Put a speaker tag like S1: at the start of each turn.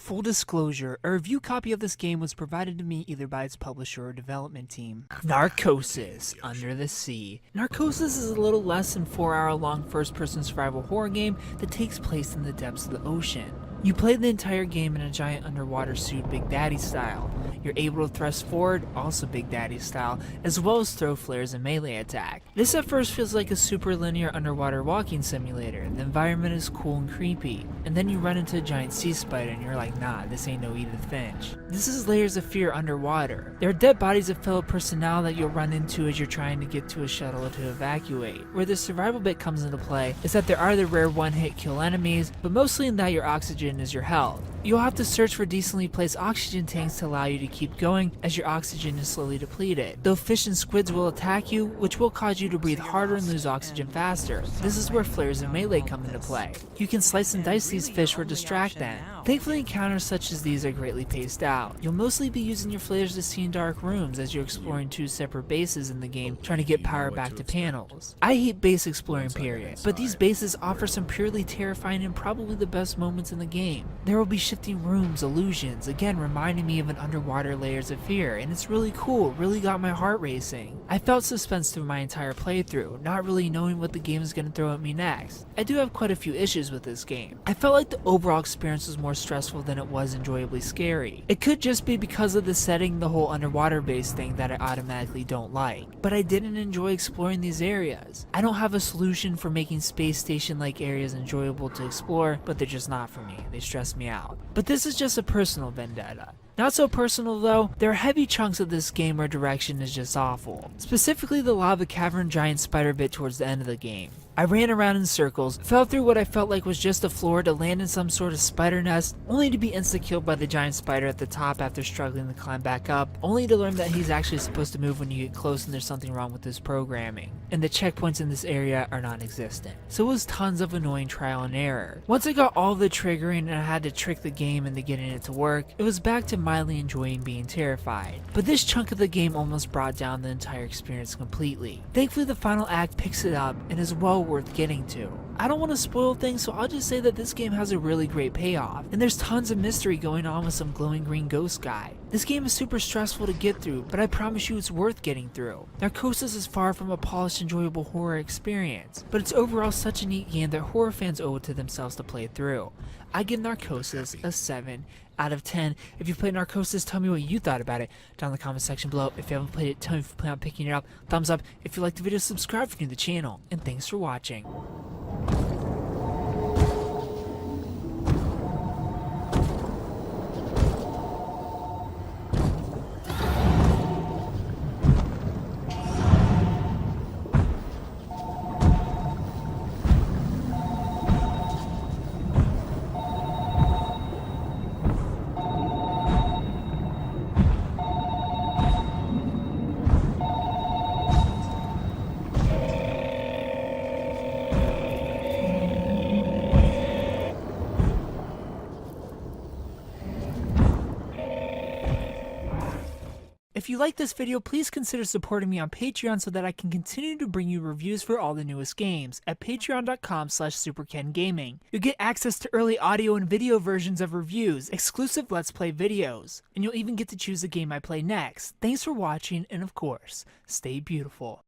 S1: Full disclosure, a review copy of this game was provided to me either by its publisher or development team. Narcosis, Under the Sea. Narcosis is a little less than 4-hour long first-person survival horror game that takes place in the depths of the ocean. You play the entire game in a giant underwater suit Big Daddy style. You're able to thrust forward, also Big Daddy style, as well as throw flares and melee attack. This at first feels like a super linear underwater walking simulator. The environment is cool and creepy, and then you run into a giant sea spider and you're like, nah, this ain't no Edith Finch. This is layers of fear underwater. There are dead bodies of fellow personnel that you'll run into as you're trying to get to a shuttle to evacuate. Where the survival bit comes into play is that there are the rare one-hit kill enemies, but mostly in that your oxygen is your health. You'll have to search for decently placed oxygen tanks to allow you to keep going as your oxygen is slowly depleted. Though fish and squids will attack you, which will cause you to breathe harder and lose oxygen faster. This is where flares and melee come into play. You can slice and dice these fish or distract them. Thankfully, encounters such as these are greatly paced out. You'll mostly be using your flares to see in dark rooms as you're exploring 2 separate bases in the game trying to get power back to panels. I hate base exploring period, but these bases offer some purely terrifying and probably the best moments in the game. There will be shifting rooms, illusions, again reminding me of an underwater layers of fear, and it's really cool, really got my heart racing. I felt suspense through my entire playthrough, not really knowing what the game is going to throw at me next. I do have quite a few issues with this game. I felt like the overall experience was more stressful than it was enjoyably scary. It could just be because of the setting, the whole underwater base thing that I automatically don't like, but I didn't enjoy exploring these areas. I don't have a solution for making space station like areas enjoyable to explore, but they're just not for me. They stress me out. But this is just a personal vendetta. Not so personal though, there are heavy chunks of this game where direction is just awful. Specifically the lava cavern giant spider bit towards the end of the game. I ran around in circles, fell through what I felt like was just a floor to land in some sort of spider nest, only to be insta-killed by the giant spider at the top after struggling to climb back up, only to learn that he's actually supposed to move when you get close and there's something wrong with his programming. And the checkpoints in this area are non-existent. So it was tons of annoying trial and error. Once I got all the triggering and I had to trick the game into getting it to work, it was back to mildly enjoying being terrified. But this chunk of the game almost brought down the entire experience completely. Thankfully the final act picks it up and is well worth getting to. I don't want to spoil things, so I'll just say that this game has a really great payoff, and there's tons of mystery going on with some glowing green ghost guy. This game is super stressful to get through, but I promise you it's worth getting through. Narcosis is far from a polished, enjoyable horror experience, but it's overall such a neat game that horror fans owe it to themselves to play through. I give Narcosis a 7 out of 10. If you played Narcosis, tell me what you thought about it down in the comment section below. If you haven't played it, tell me if you plan on picking it up. Thumbs up. If you liked the video, subscribe if you're new to the channel. And thanks for watching. If you like this video, please consider supporting me on Patreon so that I can continue to bring you reviews for all the newest games at patreon.com/superkengaming. You'll get access to early audio and video versions of reviews, exclusive Let's Play videos, and you'll even get to choose the game I play next. Thanks for watching, and of course, stay beautiful.